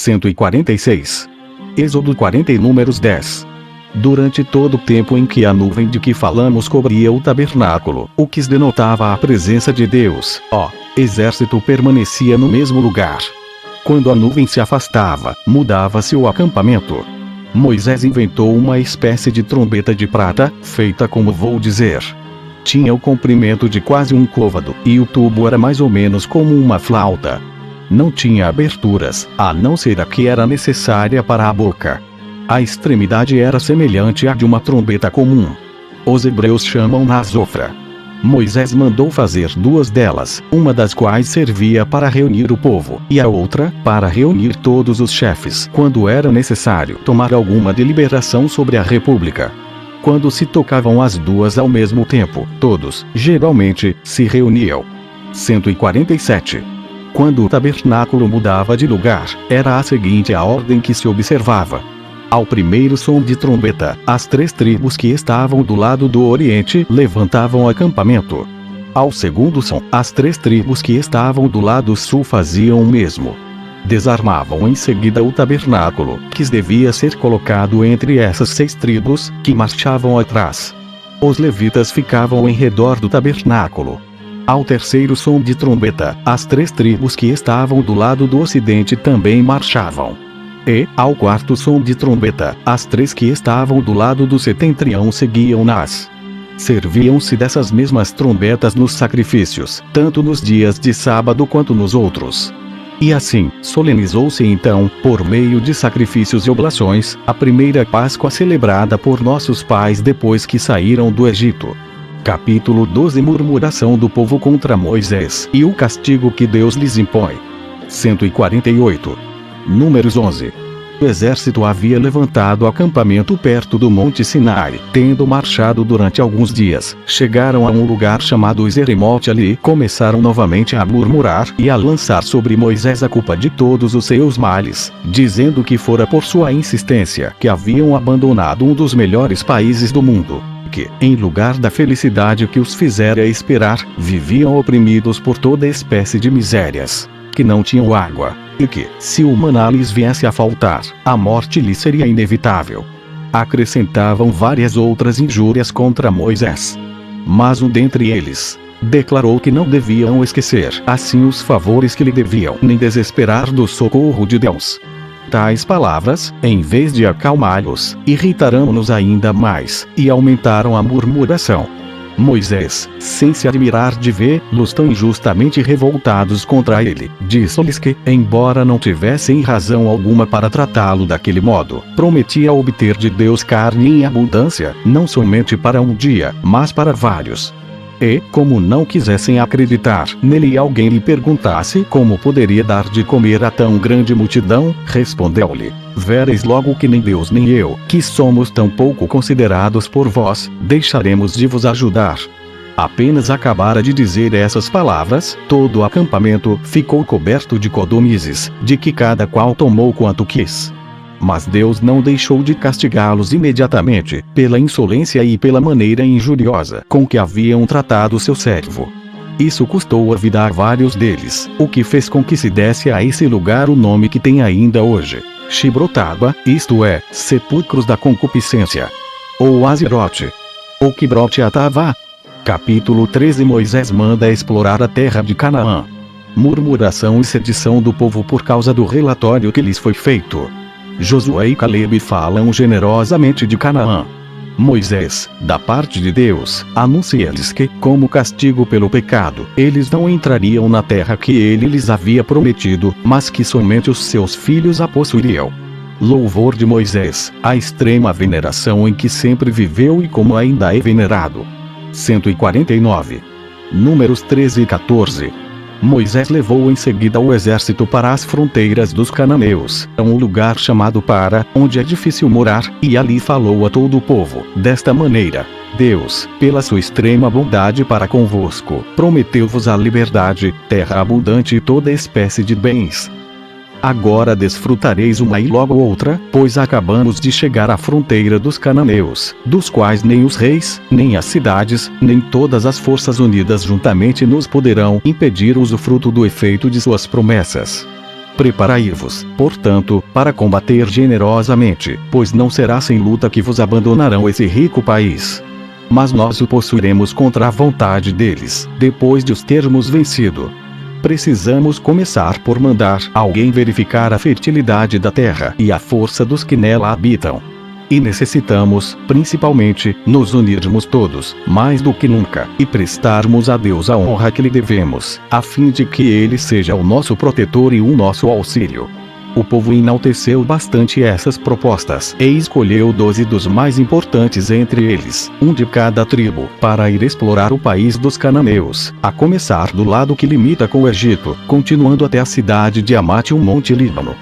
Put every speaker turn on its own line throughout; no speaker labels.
146. Êxodo 40 e Números 10. Durante todo o tempo em que a nuvem de que falamos cobria o tabernáculo, o que denotava a presença de Deus, o exército permanecia no mesmo lugar. Quando a nuvem se afastava, mudava-se o acampamento. Moisés inventou uma espécie de trombeta de prata, feita como vou dizer. Tinha o comprimento de quase um côvado, e o tubo era mais ou menos como uma flauta. Não tinha aberturas, a não ser a que era necessária para a boca. A extremidade era semelhante à de uma trombeta comum. Os hebreus chamam-na azofra. Moisés mandou fazer 2 delas, uma das quais servia para reunir o povo, e a outra, para reunir todos os chefes quando era necessário tomar alguma deliberação sobre a república. Quando se tocavam as 2 ao mesmo tempo, todos, geralmente, se reuniam. 147. Quando o tabernáculo mudava de lugar, era a seguinte a ordem que se observava. Ao primeiro som de trombeta, as 3 tribos que estavam do lado do oriente levantavam o acampamento. Ao segundo som, as 3 tribos que estavam do lado sul faziam o mesmo. Desarmavam em seguida o tabernáculo, que devia ser colocado entre essas 6 tribos, que marchavam atrás. Os levitas ficavam em redor do tabernáculo. Ao terceiro som de trombeta, as 3 tribos que estavam do lado do ocidente também marchavam. E, ao quarto som de trombeta, as 3 que estavam do lado do setentrião seguiam-nas. Serviam-se dessas mesmas trombetas nos sacrifícios, tanto nos dias de sábado quanto nos outros. E assim, solenizou-se então, por meio de sacrifícios e oblações, a primeira Páscoa celebrada por nossos pais depois que saíram do Egito. Capítulo 12. Murmuração do povo contra Moisés e o castigo que Deus lhes impõe. 148. Números 11. O exército havia levantado acampamento perto do Monte Sinai. Tendo marchado durante alguns dias, chegaram a um lugar chamado Zeremote. Ali começaram novamente a murmurar e a lançar sobre Moisés a culpa de todos os seus males, dizendo que fora por sua insistência que haviam abandonado um dos melhores países do mundo, que, em lugar da felicidade que os fizera esperar, viviam oprimidos por toda espécie de misérias, que não tinham água, e que, se o maná lhes viesse a faltar, a morte lhes seria inevitável. Acrescentavam várias outras injúrias contra Moisés. Mas um dentre eles declarou que não deviam esquecer assim os favores que lhe deviam, nem desesperar do socorro de Deus. Tais palavras, em vez de acalmá-los, irritaram-nos ainda mais, e aumentaram a murmuração. Moisés, sem se admirar de vê-los tão injustamente revoltados contra ele, disse-lhes que, embora não tivessem razão alguma para tratá-lo daquele modo, prometia obter de Deus carne em abundância, não somente para um dia, mas para vários. E, como não quisessem acreditar nele e alguém lhe perguntasse como poderia dar de comer a tão grande multidão, respondeu-lhe: vereis logo que nem Deus nem eu, que somos tão pouco considerados por vós, deixaremos de vos ajudar. Apenas acabara de dizer essas palavras, todo o acampamento ficou coberto de codornizes, de que cada qual tomou quanto quis. Mas Deus não deixou de castigá-los imediatamente, pela insolência e pela maneira injuriosa com que haviam tratado seu servo. Isso custou a vida a vários deles, o que fez com que se desse a esse lugar o nome que tem ainda hoje, Chibrotaba, isto é, sepulcros da concupiscência. Ou Azirote. Ou Kibrote Atavá. Capítulo 13. Moisés manda explorar a terra de Canaã. Murmuração e sedição do povo por causa do relatório que lhes foi feito. Josué e Calebe falam generosamente de Canaã. Moisés, da parte de Deus, anuncia-lhes que, como castigo pelo pecado, eles não entrariam na terra que ele lhes havia prometido, mas que somente os seus filhos a possuiriam. Louvor de Moisés, a extrema veneração em que sempre viveu e como ainda é venerado. 149. Números 13 e 14. Moisés levou em seguida o exército para as fronteiras dos cananeus, a um lugar chamado Para, onde é difícil morar, e ali falou a todo o povo, desta maneira: Deus, pela sua extrema bondade para convosco, prometeu-vos a liberdade, terra abundante e toda espécie de bens. Agora desfrutareis uma e logo outra, pois acabamos de chegar à fronteira dos cananeus, dos quais nem os reis, nem as cidades, nem todas as forças unidas juntamente nos poderão impedir o usufruto do efeito de suas promessas. Preparai-vos, portanto, para combater generosamente, pois não será sem luta que vos abandonarão esse rico país. Mas nós o possuiremos contra a vontade deles, depois de os termos vencido. Precisamos começar por mandar alguém verificar a fertilidade da terra e a força dos que nela habitam. E necessitamos, principalmente, nos unirmos todos, mais do que nunca, e prestarmos a Deus a honra que lhe devemos, a fim de que Ele seja o nosso protetor e o nosso auxílio. O povo enalteceu bastante essas propostas, e escolheu 12 dos mais importantes entre eles, um de cada tribo, para ir explorar o país dos cananeus, a começar do lado que limita com o Egito, continuando até a cidade de Amate, o Monte Líbano.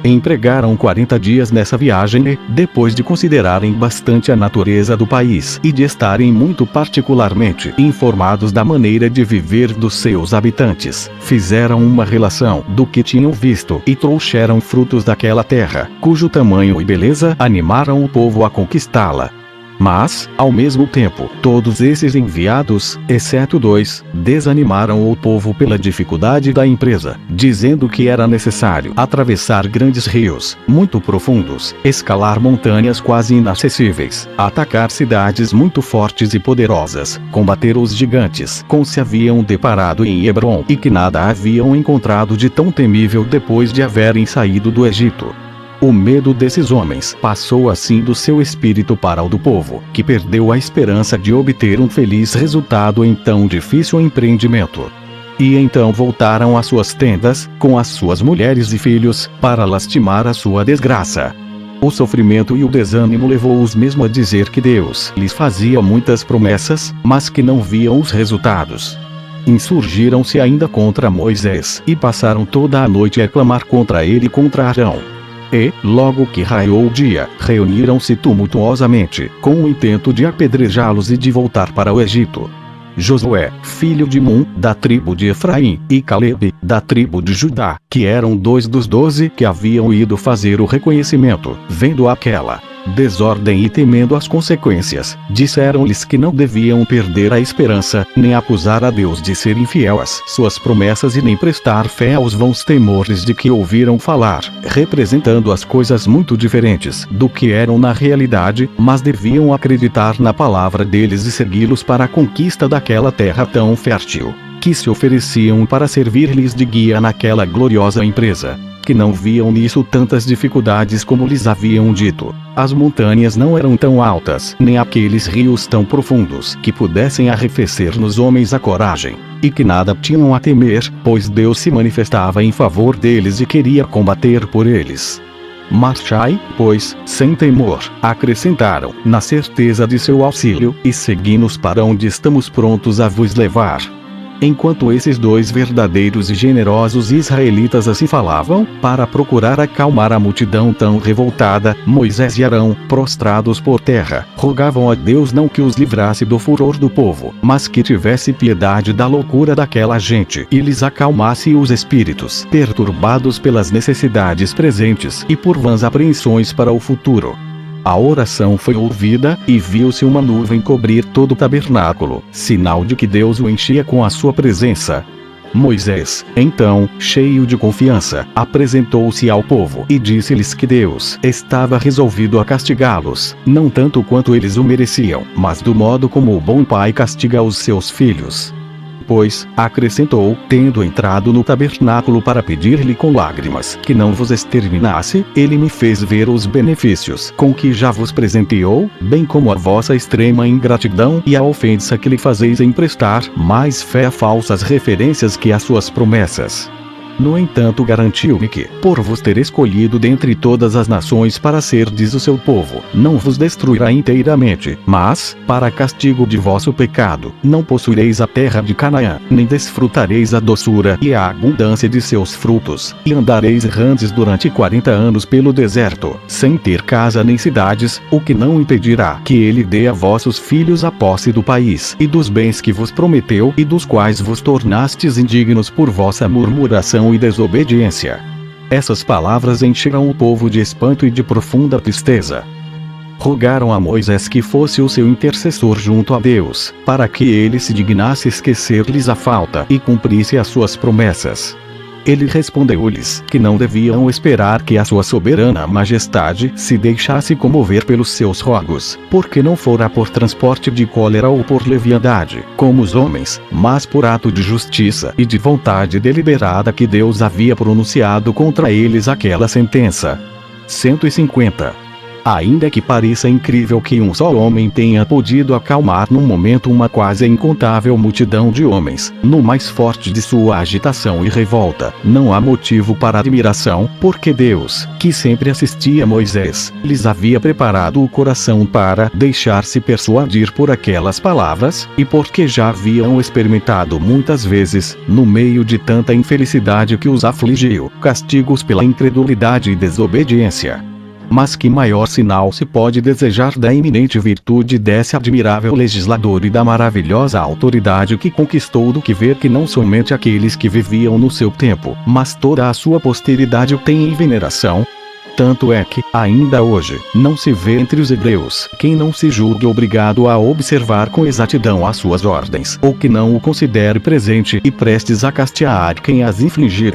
Empregaram 40 dias nessa viagem e, depois de considerarem bastante a natureza do país e de estarem muito particularmente informados da maneira de viver dos seus habitantes, fizeram uma relação do que tinham visto e trouxeram frutos daquela terra, cujo tamanho e beleza animaram o povo a conquistá-la. Mas, ao mesmo tempo, todos esses enviados, exceto 2, desanimaram o povo pela dificuldade da empresa, dizendo que era necessário atravessar grandes rios, muito profundos, escalar montanhas quase inacessíveis, atacar cidades muito fortes e poderosas, combater os gigantes com que se haviam deparado em Hebron e que nada haviam encontrado de tão temível depois de haverem saído do Egito. O medo desses homens passou assim do seu espírito para o do povo, que perdeu a esperança de obter um feliz resultado em tão difícil empreendimento. E então voltaram às suas tendas, com as suas mulheres e filhos, para lastimar a sua desgraça. O sofrimento e o desânimo levou-os mesmo a dizer que Deus lhes fazia muitas promessas, mas que não viam os resultados. Insurgiram-se ainda contra Moisés, e passaram toda a noite a clamar contra ele e contra Arão. E, logo que raiou o dia, reuniram-se tumultuosamente, com o intento de apedrejá-los e de voltar para o Egito. Josué, filho de Nun, da tribo de Efraim, e Calebe, da tribo de Judá, que eram 2 dos 12 que haviam ido fazer o reconhecimento, vendo aquela desordem e temendo as consequências, disseram-lhes que não deviam perder a esperança, nem acusar a Deus de ser infiel às suas promessas e nem prestar fé aos vãos temores de que ouviram falar, representando as coisas muito diferentes do que eram na realidade, mas deviam acreditar na palavra deles e segui-los para a conquista daquela terra tão fértil, que se ofereciam para servir-lhes de guia naquela gloriosa empresa. Que não viam nisso tantas dificuldades como lhes haviam dito. As montanhas não eram tão altas, nem aqueles rios tão profundos que pudessem arrefecer nos homens a coragem, e que nada tinham a temer, pois Deus se manifestava em favor deles e queria combater por eles. Marchai, pois, sem temor, acrescentaram, na certeza de seu auxílio, e segui-nos para onde estamos prontos a vos levar. Enquanto esses 2 verdadeiros e generosos israelitas assim falavam, para procurar acalmar a multidão tão revoltada, Moisés e Arão, prostrados por terra, rogavam a Deus não que os livrasse do furor do povo, mas que tivesse piedade da loucura daquela gente e lhes acalmasse os espíritos, perturbados pelas necessidades presentes e por vãs apreensões para o futuro. A oração foi ouvida, e viu-se uma nuvem cobrir todo o tabernáculo, sinal de que Deus o enchia com a sua presença. Moisés, então, cheio de confiança, apresentou-se ao povo e disse-lhes que Deus estava resolvido a castigá-los, não tanto quanto eles o mereciam, mas do modo como o bom pai castiga os seus filhos. Pois, acrescentou, tendo entrado no tabernáculo para pedir-lhe com lágrimas que não vos exterminasse, ele me fez ver os benefícios com que já vos presenteou, bem como a vossa extrema ingratidão e a ofensa que lhe fazeis emprestar mais fé a falsas referências que às suas promessas. No entanto, garantiu-me que, por vos ter escolhido dentre todas as nações para serdes o seu povo, não vos destruirá inteiramente, mas, para castigo de vosso pecado, não possuireis a terra de Canaã, nem desfrutareis a doçura e a abundância de seus frutos, e andareis errantes durante 40 anos pelo deserto, sem ter casa nem cidades, o que não impedirá que ele dê a vossos filhos a posse do país e dos bens que vos prometeu e dos quais vos tornastes indignos por vossa murmuração e desobediência. Essas palavras encheram o povo de espanto e de profunda tristeza. Rogaram a Moisés que fosse o seu intercessor junto a Deus, para que ele se dignasse esquecer-lhes a falta e cumprisse as suas promessas. Ele respondeu-lhes que não deviam esperar que a sua soberana majestade se deixasse comover pelos seus rogos, porque não fora por transporte de cólera ou por leviandade, como os homens, mas por ato de justiça e de vontade deliberada que Deus havia pronunciado contra eles aquela sentença. 150. Ainda que pareça incrível que um só homem tenha podido acalmar num momento uma quase incontável multidão de homens, no mais forte de sua agitação e revolta, não há motivo para admiração, porque Deus, que sempre assistia Moisés, lhes havia preparado o coração para deixar-se persuadir por aquelas palavras, e porque já haviam experimentado muitas vezes, no meio de tanta infelicidade que os afligiu, castigos pela incredulidade e desobediência. Mas que maior sinal se pode desejar da eminente virtude desse admirável legislador e da maravilhosa autoridade que conquistou do que ver que não somente aqueles que viviam no seu tempo, mas toda a sua posteridade o tem em veneração? Tanto é que, ainda hoje, não se vê entre os hebreus quem não se julgue obrigado a observar com exatidão as suas ordens, ou que não o considere presente e prestes a castigar quem as infligir.